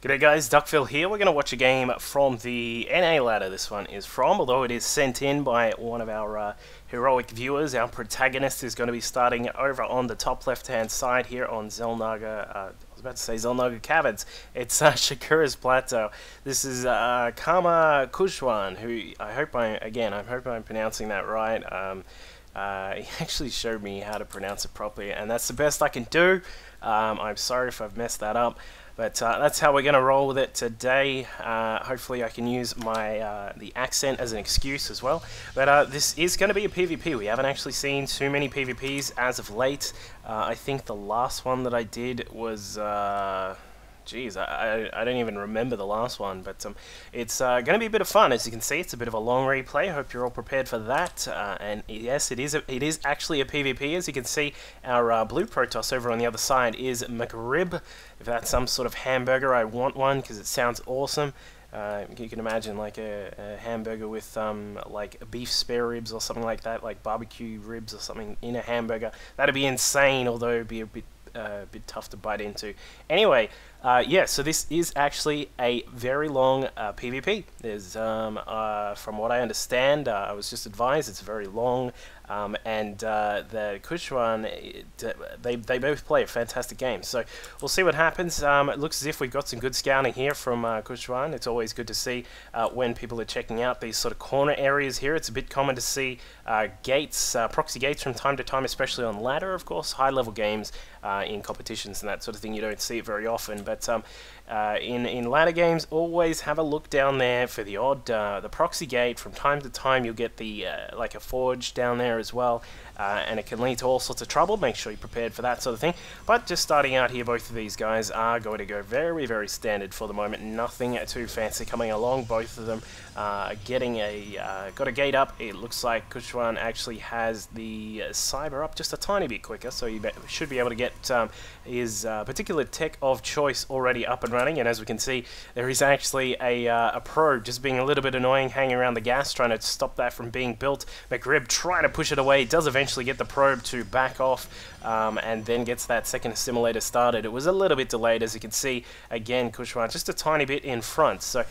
G'day guys, Duckville here. We're going to watch a game from the NA ladder this one is from, although it is sent in by one of our heroic viewers. Our protagonist is going to be starting over on the top left hand side here on Zelnaga, I was about to say Zelnaga Caverns. It's Shakura's Plateau. This is KarmaXujhan, who I hope I'm pronouncing that right. He actually showed me how to pronounce it properly, and that's the best I can do. I'm sorry if I've messed that up. But that's how we're going to roll with it today. Hopefully I can use my the accent as an excuse as well. But this is going to be a PvP. We haven't actually seen too many PvPs as of late. I think the last one that I did was... Geez, I don't even remember the last one, but it's going to be a bit of fun. As you can see, it's a bit of a long replay. I hope you're all prepared for that. And yes, it is actually a PvP. As you can see, our blue Protoss over on the other side is McRib. If that's some sort of hamburger, I want one because it sounds awesome. You can imagine like a hamburger with like beef spare ribs or something like that, like barbecue ribs or something in a hamburger. That'd be insane, although it'd be a bit tough to bite into. Anyway, yeah, so this is actually a very long PvP. There's, from what I understand, I was just advised it's very long, and the Xujhan, they both play a fantastic game. So we'll see what happens. It looks as if we've got some good scouting here from Xujhan. It's always good to see when people are checking out these sort of corner areas here. It's a bit common to see gates, proxy gates from time to time, especially on ladder, of course. High-level games in competitions and that sort of thing, you don't see it very often. But in ladder games, always have a look down there for the odd the proxy gate. From time to time, you'll get the like a forge down there as well, and it can lead to all sorts of trouble. Make sure you're prepared for that sort of thing. But just starting out here, both of these guys are going to go very, very standard for the moment. Nothing too fancy coming along. Both of them getting got a gate up. It looks like Xujhan actually has the cyber up just a tiny bit quicker, so you should be able to get his particular tech of choice already up and running. And as we can see, there is actually a probe just being a little bit annoying, hanging around the gas, trying to stop that from being built. McRib trying to push it away, does eventually get the probe to back off, and then gets that second assimilator started. It was a little bit delayed, as you can see. Again, Xujhan just a tiny bit in front, so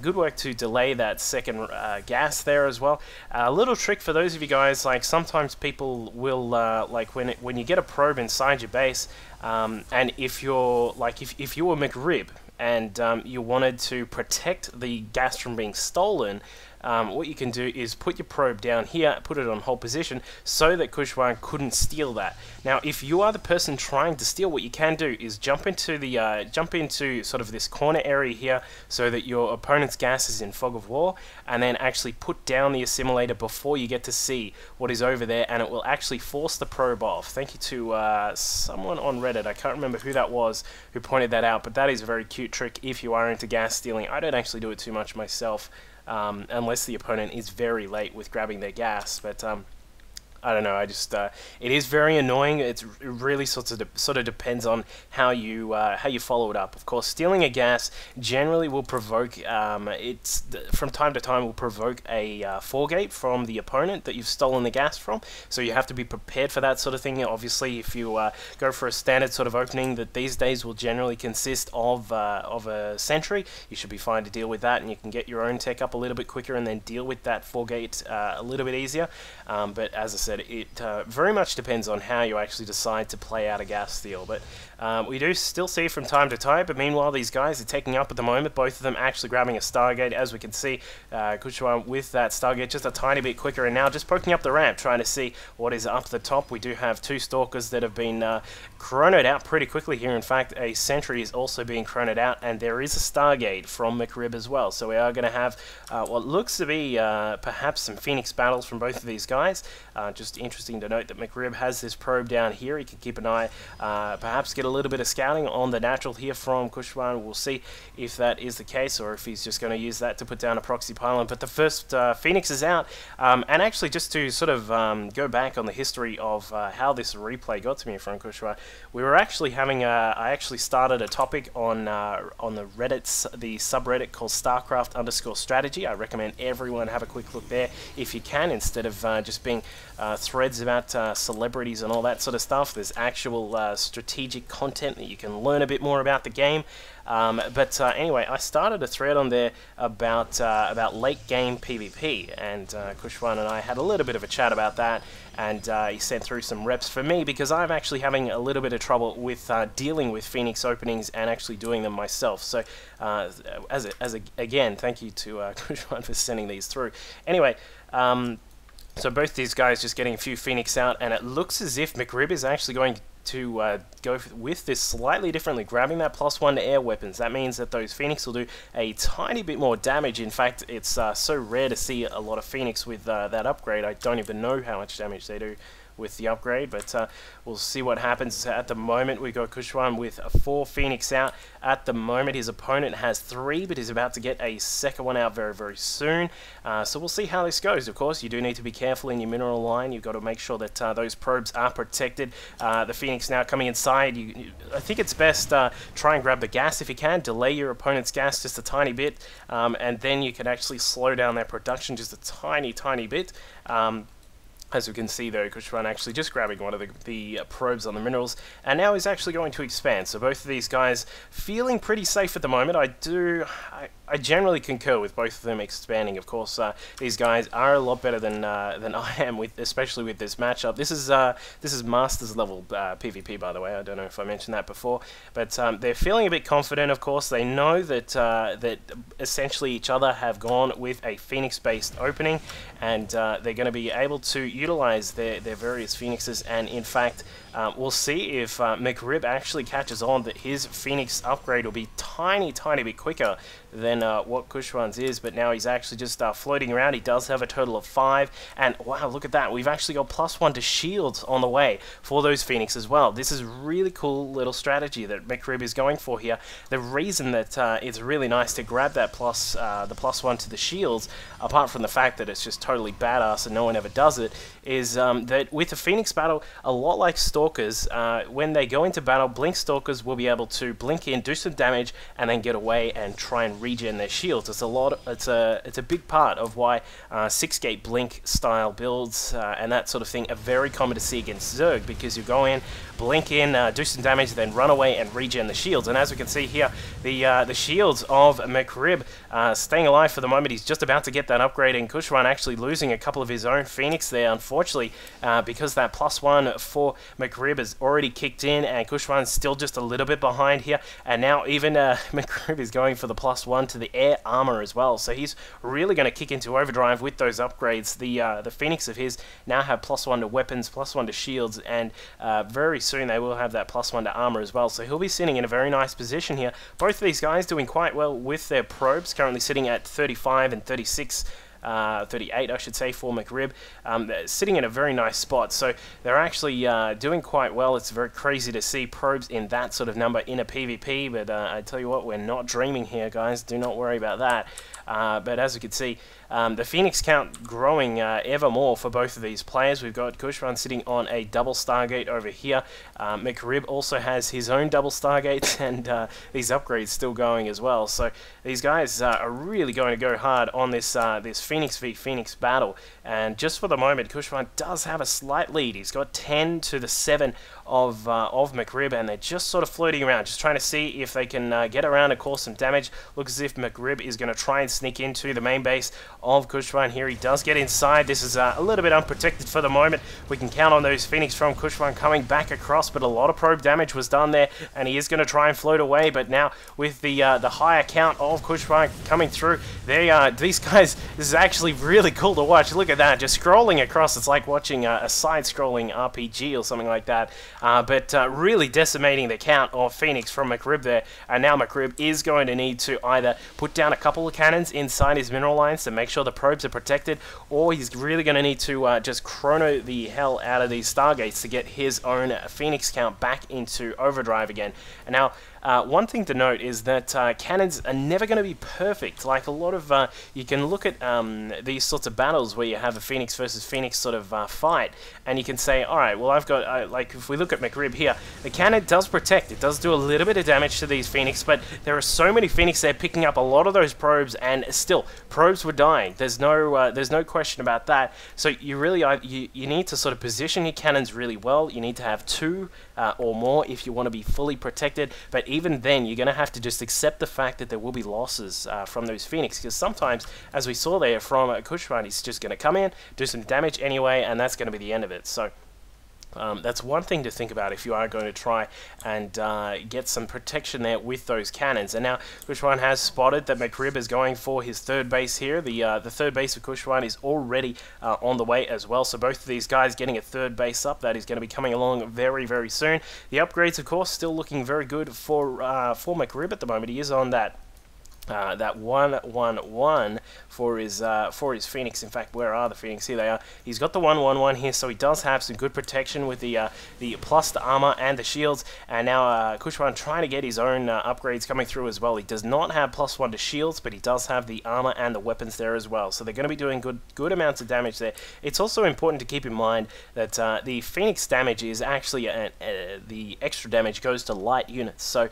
good work to delay that second gas there as well. A little trick for those of you guys, like sometimes people will like when you get a probe inside your base, and if you're like if you were McRib and you wanted to protect the gas from being stolen, what you can do is put your probe down here, put it on hold position, so that Xujhan couldn't steal that. Now, if you are the person trying to steal, what you can do is jump into sort of this corner area here, so that your opponent's gas is in fog of war, and then actually put down the assimilator before you get to see what is over there, and it will actually force the probe off. Thank you to someone on Reddit. I can't remember who that was who pointed that out, but that is a very cute trick if you are into gas stealing. I don't actually do it too much myself, unless the opponent is very late with grabbing their gas, but I don't know, I just it is very annoying. It really sort of depends on how you follow it up. Of course, stealing a gas generally will provoke from time to time will provoke a foregate from the opponent that you've stolen the gas from. So you have to be prepared for that sort of thing. Obviously, if you go for a standard sort of opening that these days will generally consist of a sentry, you should be fine to deal with that, and you can get your own tech up a little bit quicker and then deal with that foregate a little bit easier. But as I said, it very much depends on how you actually decide to play out a gas steal. But we do still see from time to time, but meanwhile these guys are taking up at the moment, both of them actually grabbing a Stargate. As we can see, Xujhan with that Stargate just a tiny bit quicker, and now just poking up the ramp, trying to see what is up the top. We do have two Stalkers that have been chronoed out pretty quickly here. In fact, a Sentry is also being chronoed out, and there is a Stargate from McRib as well. So we are going to have what looks to be perhaps some Phoenix battles from both of these guys. Just interesting to note that McRib has this probe down here. He can keep an eye, perhaps get a little bit of scouting on the natural here from Xujhan. We'll see if that is the case, or if he's just going to use that to put down a proxy pylon. But the first Phoenix is out, and actually just to sort of go back on the history of how this replay got to me from Xujhan, we were actually having I actually started a topic on the the subreddit called StarCraft_strategy. I recommend everyone have a quick look there if you can, instead of just being threads about celebrities and all that sort of stuff. There's actual strategic content that you can learn a bit more about the game. But anyway, I started a thread on there about late game PvP, and Kushwan and I had a little bit of a chat about that, and he sent through some reps for me because I'm actually having a little bit of trouble with dealing with Phoenix openings and actually doing them myself. So again, thank you to Kushwan for sending these through. Anyway, so both these guys just getting a few Phoenix out, and it looks as if McRib is actually going to go with this slightly differently, grabbing that +1 to air weapons. That means that those Phoenix will do a tiny bit more damage. In fact, it's so rare to see a lot of Phoenix with that upgrade. I don't even know how much damage they do with the upgrade, but we'll see what happens. At the moment, we got Kushwan with 4 Phoenix out. At the moment, his opponent has 3, but he's about to get a second one out very, very soon. So we'll see how this goes. Of course, you do need to be careful in your mineral line. You've got to make sure that those probes are protected. The Phoenix now coming inside. I think it's best try and grab the gas if you can. Delay your opponent's gas just a tiny bit, and then you can actually slow down their production just a tiny, tiny bit. As we can see though, Kushwan actually just grabbing one of the probes on the minerals, and now he's actually going to expand. So both of these guys feeling pretty safe at the moment. I generally concur with both of them expanding. Of course, these guys are a lot better than I am, especially with this matchup. This is Masters level PvP, by the way. I don't know if I mentioned that before, but they're feeling a bit confident. Of course, they know that that essentially each other have gone with a Phoenix-based opening, and they're going to be able to utilize their various Phoenixes. And in fact, we'll see if McRib actually catches on that his Phoenix upgrade will be tiny bit quicker than what Kushwan's is, but now he's actually just floating around. He does have a total of 5, and wow, look at that. We've actually got +1 to shields on the way for those Phoenix as well. This is a really cool little strategy that McRib is going for here. The reason that it's really nice to grab that the +1 to the shields, apart from the fact that it's just totally badass and no one ever does it, is that with the Phoenix battle, a lot like Stalkers, when they go into battle, Blink Stalkers will be able to blink in, do some damage, and then get away and try and regen their shields. It's a big part of why 6-gate blink style builds and that sort of thing are very common to see against Zerg, because you go in, blink in, do some damage, then run away and regen the shields. And as we can see here, the shields of McRib staying alive for the moment. He's just about to get that upgrade, and Kushwan actually losing a couple of his own Phoenix there, unfortunately, because that +1 for McRib has already kicked in, and Kushwan's still just a little bit behind here. And now even McRib is going for the +1 to the air armor as well, so he's really going to kick into overdrive with those upgrades. The Phoenix of his now have +1 to weapons, +1 to shields, and very soon they will have that +1 to armor as well, so he'll be sitting in a very nice position here. Both of these guys doing quite well with their probes, currently sitting at 35 and 36, 38 I should say, for McRib. They're sitting in a very nice spot, so they're actually doing quite well. It's very crazy to see probes in that sort of number in a PvP, but I tell you what, we're not dreaming here, guys. Do not worry about that. But as you can see, the Phoenix count growing ever more for both of these players. We've got Kushwan sitting on a double Stargate over here. McRib also has his own double Stargate, and these upgrades still going as well. So these guys are really going to go hard on this this Phoenix v Phoenix battle. And just for the moment, Kushwan does have a slight lead. He's got 10 to the 7 of McRib, and they're just sort of floating around, just trying to see if they can get around and cause some damage. Looks as if McRib is going to try and sneak into the main base of Kushwan here. He does get inside. This is a little bit unprotected for the moment. We can count on those Phoenix from Kushwan coming back across, but a lot of probe damage was done there, and he is going to try and float away. But now with the higher count of Kushwan coming through, these guys, this is actually really cool to watch. Look at that, just scrolling across. It's like watching a side-scrolling RPG or something like that. But really decimating the count of Phoenix from McRib there. And now McRib is going to need to either put down a couple of cannons inside his mineral lines to make sure the probes are protected, or he's really going to need to just chrono the hell out of these Stargates to get his own Phoenix count back into overdrive again. And now one thing to note is that cannons are never going to be perfect. Like a lot of, you can look at these sorts of battles where you have a Phoenix versus Phoenix sort of fight, and you can say, alright, well I've got, like if we look at McRib here, the cannon does protect, it does do a little bit of damage to these Phoenix, but there are so many Phoenix there picking up a lot of those probes, and still, probes were dying. There's no question about that. So you really, you need to sort of position your cannons really well. You need to have 2 or more if you want to be fully protected, but even then you're going to have to just accept the fact that there will be losses from those Phoenix, because sometimes, as we saw there from KarmaXujhan, he's just going to come in, do some damage anyway, and that's going to be the end of it. So that's one thing to think about if you are going to try and get some protection there with those cannons. And now KarmaXujhan has spotted that McRib is going for his 3rd base here. The 3rd base of KarmaXujhan is already on the way as well. So both of these guys getting a 3rd base up. That is going to be coming along very, very soon. The upgrades, of course, still looking very good for McRib at the moment. He is on that 1-1-1 for his Phoenix. In fact, where are the Phoenix? Here they are. He's got the 1-1-1 here, so he does have some good protection with the plus the armor and the shields. And now KarmaXujhan trying to get his own upgrades coming through as well. He does not have +1 to shields, but he does have the armor and the weapons there as well. So they're going to be doing good amounts of damage there. It's also important to keep in mind that the Phoenix damage is actually the extra damage goes to light units. So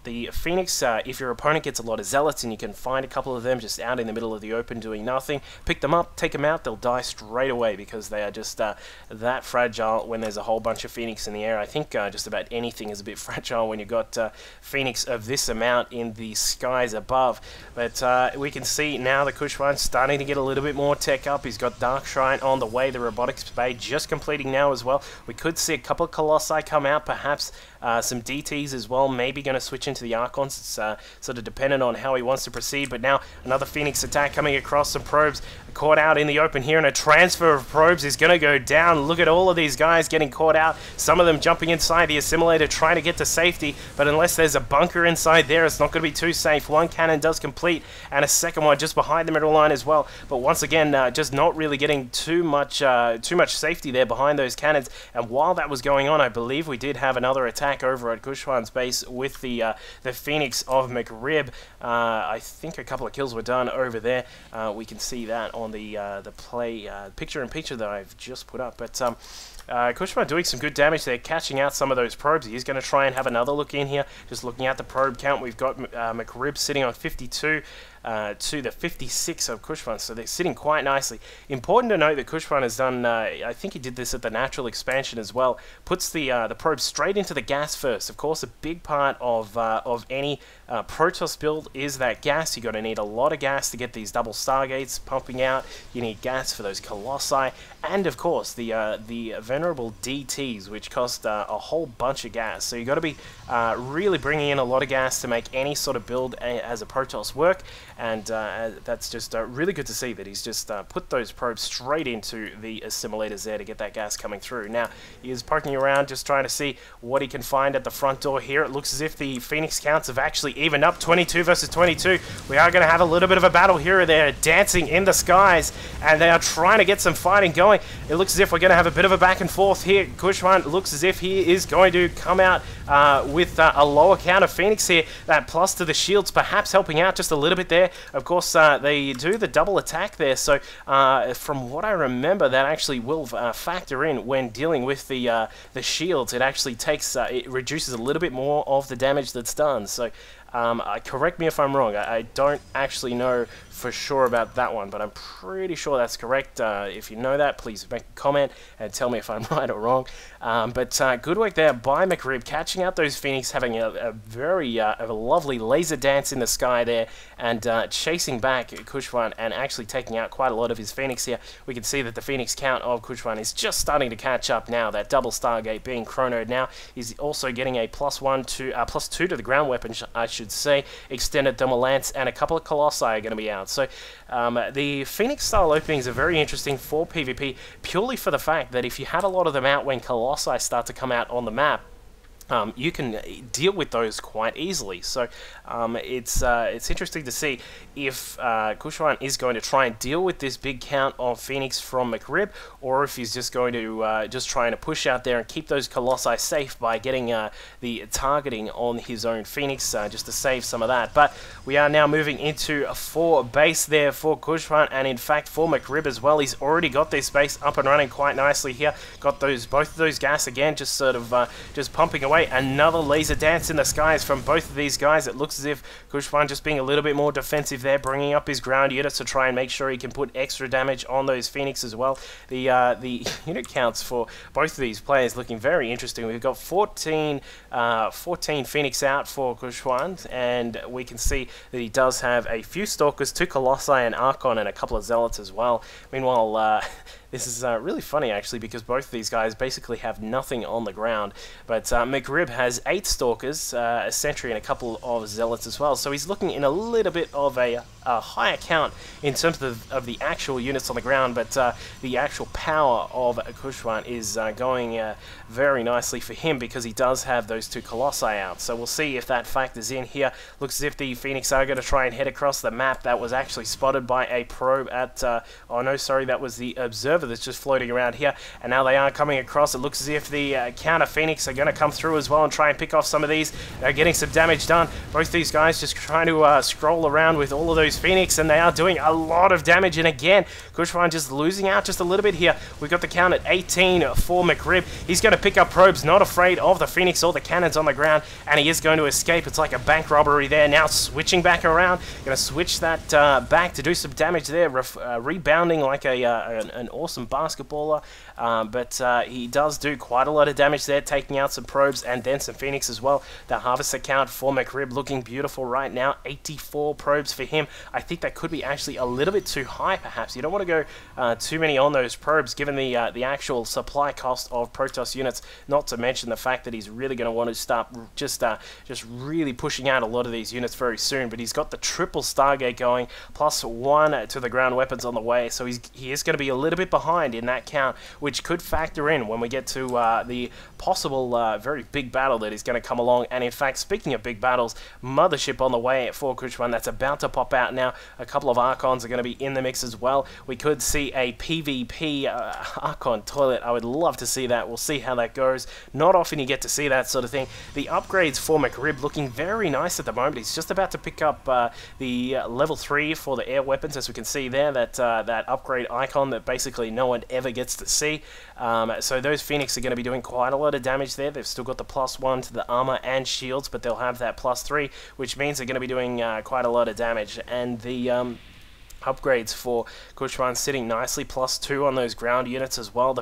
the Phoenix, if your opponent gets a lot of zealots and you can find a couple of them just out in the middle of the open doing nothing, pick them up, take them out, they'll die straight away because they are just that fragile when there's a whole bunch of Phoenix in the air. I think just about anything is a bit fragile when you've got Phoenix of this amount in the skies above. But we can see now the KarmaXujhan starting to get a little bit more tech up. He's got Dark Shrine on the way, the Robotics Bay just completing now as well. We could see a couple of Colossi come out, perhaps some DTs as well, maybe going to switch into the Archons. It's sort of dependent on how he wants to proceed, but now another Phoenix attack coming across, some probes caught out in the open here, and a transfer of probes is going to go down. Look at all of these guys getting caught out, some of them jumping inside the assimilator trying to get to safety, but unless there's a bunker inside there, it's not going to be too safe. One cannon does complete, and a second one just behind the middle line as well, but once again, just not really getting too much safety there behind those cannons. And while that was going on, I believe we did have another attack over at KarmaXujhan's base with the Phoenix of McRib. I think a couple of kills were done over there. We can see that on the play picture-in-picture that I've just put up. But KarmaXujhan doing some good damage there, catching out some of those probes. He's going to try and have another look in here. Just looking at the probe count, we've got McRib sitting on 52 to the 56 of KarmaXujhan, so they're sitting quite nicely. Important to note that KarmaXujhan has done, I think he did this at the natural expansion as well, puts the probe straight into the gas first. Of course, a big part of any Protoss build is that gas. You're going to need a lot of gas to get these double Stargates pumping out. You need gas for those Colossi, and of course the venerable DTs, which cost a whole bunch of gas. So you've got to be really bringing in a lot of gas to make any sort of build as a Protoss work. And that's just really good to see that he's just put those probes straight into the assimilators there to get that gas coming through. Now, he is poking around just trying to see what he can find at the front door here. It looks as if the Phoenix counts have actually evened up, 22 versus 22. We are going to have a little bit of a battle here. They're dancing in the skies, and they are trying to get some fighting going. It looks as if we're going to have a bit of a back and forth here. KarmaXujhan looks as if he is going to come out with a lower count of Phoenix here. That plus to the shields perhaps helping out just a little bit there. Of course, they do the double attack there, so from what I remember, that actually will factor in when dealing with the shields. It actually takes, it reduces a little bit more of the damage that's done. So correct me if I'm wrong. I don't actually know for sure about that one, but I'm pretty sure that's correct. If you know that, please make a comment and tell me if I'm right or wrong. But good work there by McRib, catching out those Phoenix, having a very a lovely laser dance in the sky there, and chasing back KarmaXujhan and actually taking out quite a lot of his Phoenix here. We can see that the Phoenix count of KarmaXujhan is just starting to catch up now. That double Stargate being chronoed now. He's also getting a +2 to the ground weapon, I should say. Extended Thermal Lance, and a couple of Colossi are going to be out. So the Phoenix style openings are very interesting for PvP, purely for the fact that if you had a lot of them out when Colossi start to come out on the map, you can deal with those quite easily. So it's interesting to see if KarmaXujhan is going to try and deal with this big count of Phoenix from McRib, or if he's just going to just trying to push out there and keep those Colossi safe by getting the targeting on his own Phoenix just to save some of that. But we are now moving into a 4 base there for KarmaXujhan, and in fact for McRib as well. He's already got this base up and running quite nicely here. Got both of those gas again, just sort of just pumping away. Another laser dance in the skies from both of these guys. It looks as if KarmaXujhan just being a little bit more defensive there, bringing up his ground units to try and make sure he can put extra damage on those Phoenix as well. The unit counts for both of these players looking very interesting. We've got 14 Phoenix out for KarmaXujhan, and we can see that he does have a few Stalkers, 2 Colossi, an Archon, and a couple of Zealots as well. Meanwhile, this is really funny actually, because both of these guys basically have nothing on the ground. But McRib has 8 Stalkers, a Sentry, and a couple of Zealots as well. So he's looking in a little bit of a higher count in terms of the actual units on the ground, but the actual power of KarmaXujhan is going very nicely for him, because he does have those 2 Colossi out. So we'll see if that factors in here. Looks as if the Phoenix are going to try and head across the map. That was actually spotted by a probe at... oh no, sorry, that was the Observer that's just floating around here, and now they are coming across. It looks as if the counter Phoenix are going to come through as well and try and pick off some of these. They're getting some damage done. Both these guys just trying to scroll around with all of those Phoenix, and they are doing a lot of damage. And again, KarmaXujhan just losing out just a little bit here. We've got the count at 18 for McRib. He's going to pick up probes, not afraid of the Phoenix or the cannons on the ground, and he is going to escape. It's like a bank robbery there. Now switching back around, going to switch that back to do some damage there, rebounding like an awesome basketballer, but he does do quite a lot of damage there, taking out some probes and then some Phoenix as well. The harvest account for McRib looking beautiful right now, 84 probes for him. I think that could be actually a little bit too high perhaps. You don't want to go too many on those probes given the actual supply cost of Protoss units, not to mention the fact that he's really going to want to start just really pushing out a lot of these units very soon. But he's got the triple Stargate going, +1 to the ground weapons on the way, so he is going to be a little bit behind in that count, which could factor in when we get to the possible very big battle that is going to come along. And in fact, speaking of big battles, Mothership on the way for KarmaXujhan, that's about to pop out now. A couple of Archons are going to be in the mix as well. We could see a PvP Archon toilet. I would love to see that. We'll see how that goes. Not often you get to see that sort of thing. The upgrades for McRib looking very nice at the moment. He's just about to pick up the level 3 for the air weapons, as we can see there, that upgrade icon that basically no one ever gets to see. So those Phoenix are going to be doing quite a lot of damage there. They've still got the +1 to the armor and shields, but they'll have that +3, which means they're going to be doing quite a lot of damage. And the upgrades for KarmaXujhan sitting nicely, +2 on those ground units as well. The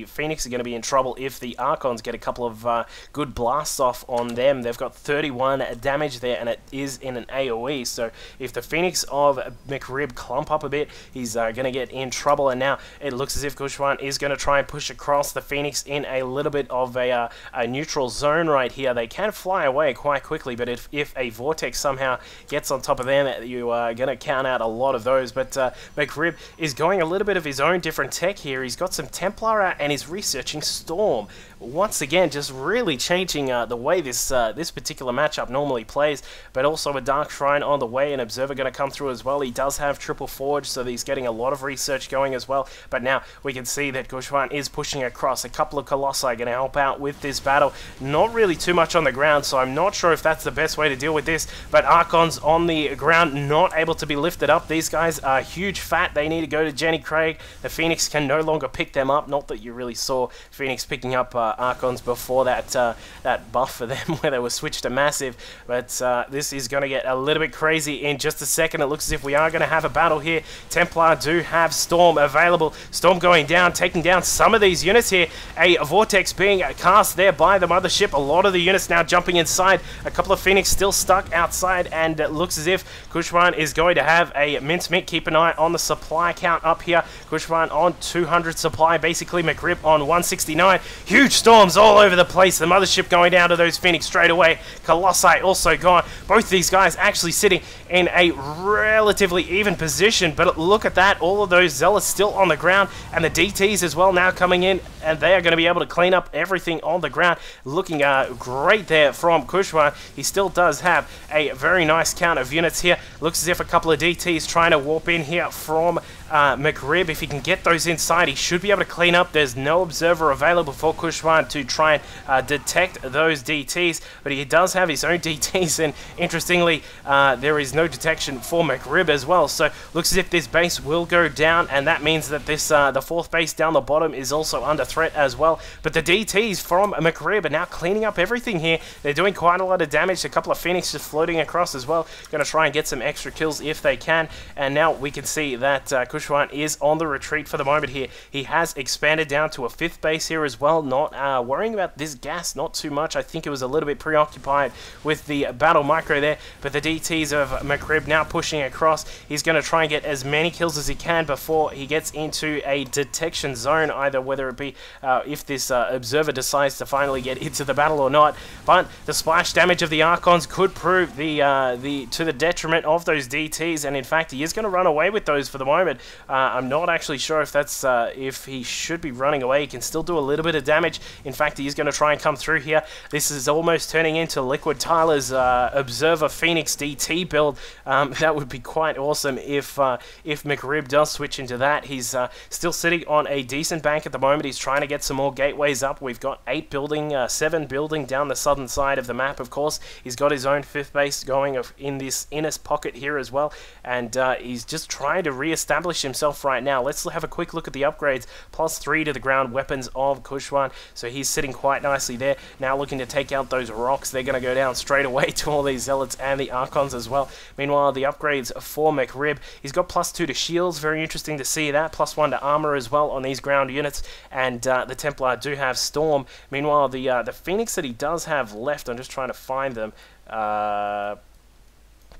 Phoenix are going to be in trouble if the Archons get a couple of good blasts off on them. They've got 31 damage there, and it is in an AoE, so if the Phoenix of McRib clump up a bit, he's going to get in trouble. And now it looks as if KarmaXujhan is going to try and push across the Phoenix in a little bit of a neutral zone right here. They can fly away quite quickly, but if a Vortex somehow gets on top of them, you are going to count out a lot of those. But McRib is going a little bit of his own different tech here. He's got some Templar out and he's researching Storm. Once again, just really changing the way this particular matchup normally plays, but also a Dark Shrine on the way, an Observer going to come through as well. He does have Triple Forge, so he's getting a lot of research going as well. But now we can see that KarmaXujhan is pushing across. A couple of Colossi going to help out with this battle. Not really too much on the ground, so I'm not sure if that's the best way to deal with this. But Archons on the ground, not able to be lifted up. These guys are huge fat. They need to go to Jenny Craig. The Phoenix can no longer pick them up. Not that you really saw Phoenix picking up Archons before that buff for them where they were switched to massive. But this is going to get a little bit crazy in just a second. It looks as if we are going to have a battle here. Templar do have Storm available. Storm going down, taking down some of these units here. A Vortex being cast there by the Mothership. A lot of the units now jumping inside. A couple of Phoenix still stuck outside, and it looks as if KarmaXujhan is going to have a mince Harassment. Keep an eye on the supply count up here. KarmaXujhan on 200 supply, basically. McRib on 169. Huge storms all over the place. The mothership going down to those Phoenix straight away. Colossi also gone. Both these guys actually sitting in a relatively even position, but look at that. All of those Zealots still on the ground, and the DTs as well now coming in, and they are going to be able to clean up everything on the ground. Looking great there from KarmaXujhan. He still does have a very nice count of units here. Looks as if a couple of DTs trying to warp in here from McRib. If he can get those inside, he should be able to clean up. There's no observer available for KarmaXujhan to try and detect those DTs, but he does have his own DTs, and interestingly, there is no detection for McRib as well. So looks as if this base will go down, and that means that this the fourth base down the bottom is also under threat as well. But the DTs from McRib are now cleaning up everything here. They're doing quite a lot of damage. A couple of Phoenix just floating across as well. Going to try and get some extra kills if they can. And now we can see that KarmaXujhan is on the retreat for the moment here. He has expanded down to a fifth base here as well. Not worrying about this gas, not too much. I think it was a little bit preoccupied with the battle micro there. But the DTs of McRib now pushing across. He's going to try and get as many kills as he can before he gets into a detection zone, either whether it be if this observer decides to finally get into the battle or not. But the splash damage of the Archons could prove to the detriment of those DTs, and in fact he is going to run away with those for the moment. I'm not actually sure if that's if he should be running away. He can still do a little bit of damage. In fact, he is going to try and come through here. This is almost turning into Liquid Tyler's Observer Phoenix DT build. That would be quite awesome if McRib does switch into that. He's still sitting on a decent bank at the moment. He's trying to get some more gateways up. We've got 7 building down the southern side of the map, of course. He's got his own fifth base going in this inner pocket here as well, and he's just trying to re-establish himself right now. Let's have a quick look at the upgrades. +3 to the ground weapons of KarmaXujhan, so he's sitting quite nicely there. Now looking to take out those rocks. They're going to go down straight away to all these Zealots and the Archons as well. Meanwhile, the upgrades for McRib, he's got +2 to shields. Very interesting to see that. +1 to armor as well on these ground units, and the Templar do have Storm. Meanwhile, the Phoenix that he does have left, I'm just trying to find them.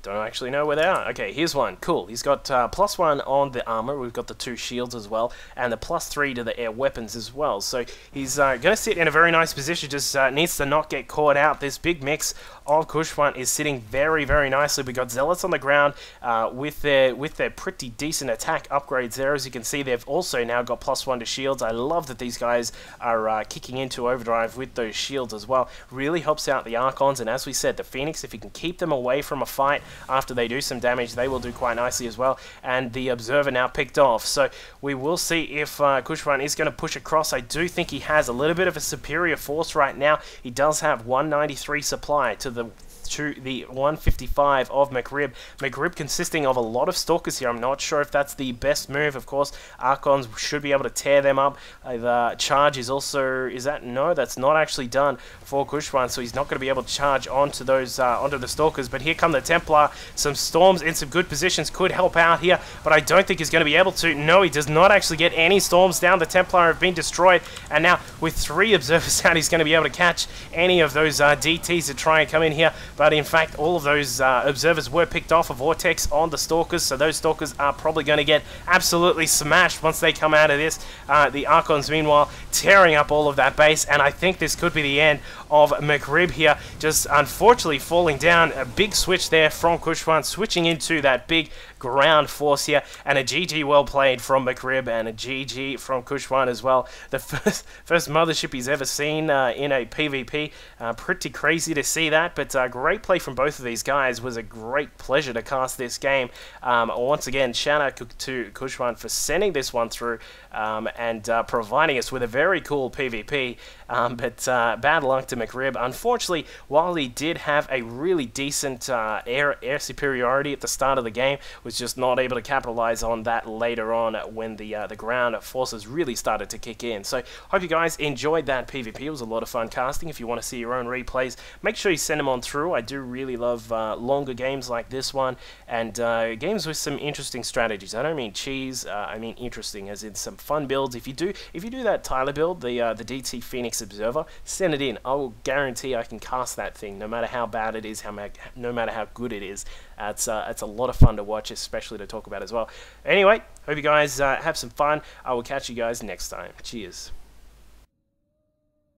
Don't actually know where they are. Okay, here's one. Cool. He's got +1 on the armor. We've got the 2 shields as well, and the +3 to the air weapons as well. So he's going to sit in a very nice position. Just needs to not get caught out. This big mix of KarmaXujhan is sitting very, very nicely. We got Zealots on the ground with their pretty decent attack upgrades there. As you can see, they've also now got +1 to shields. I love that these guys are kicking into overdrive with those shields as well. Really helps out the Archons, and as we said, the Phoenix, if you can keep them away from a fight after they do some damage, they will do quite nicely as well. And the Observer now picked off, so we will see if KarmaXujhan is going to push across. I do think he has a little bit of a superior force right now. He does have 193 supply to the 155 of McRib. McRib consisting of a lot of Stalkers here. I'm not sure if that's the best move. Of course, Archons should be able to tear them up. The charge is also... No, that's not actually done for KarmaXujhan, so he's not going to be able to charge onto those onto the Stalkers. But here come the Templar. Some Storms in some good positions could help out here, but I don't think he's going to be able to. No, he does not actually get any Storms down. The Templar have been destroyed, and now with 3 Observers out, he's going to be able to catch any of those DTs that try and come in here. But in fact, all of those Observers were picked off a Vortex on the Stalkers, so those Stalkers are probably going to get absolutely smashed once they come out of this. The Archons, meanwhile, tearing up all of that base, and I think this could be the end of McRib here, just unfortunately falling down. A big switch there from KarmaXujhan, switching into that big ground force here, and a GG well played from McRib, and a GG from KarmaXujhan as well. The first mothership he's ever seen in a PvP. Pretty crazy to see that, but great play from both of these guys. It was a great pleasure to cast this game. Once again, shout out to KarmaXujhan for sending this one through and providing us with a very cool PvP. But bad luck to McRib. Unfortunately, while he did have a really decent air superiority at the start of the game, was just not able to capitalize on that later on when the ground forces really started to kick in. So hope you guys enjoyed that PvP. It was a lot of fun casting. If you want to see your own replays, make sure you send them on through. I do really love longer games like this one, and games with some interesting strategies. I don't mean cheese, I mean interesting, as in some fun builds. If you do that Tyler build, the DT Phoenix Observer, send it in. I will guarantee I can cast that thing, no matter how bad it is, no matter how good it is. It's a lot of fun to watch, especially to talk about as well. Anyway, hope you guys have some fun. I will catch you guys next time. Cheers.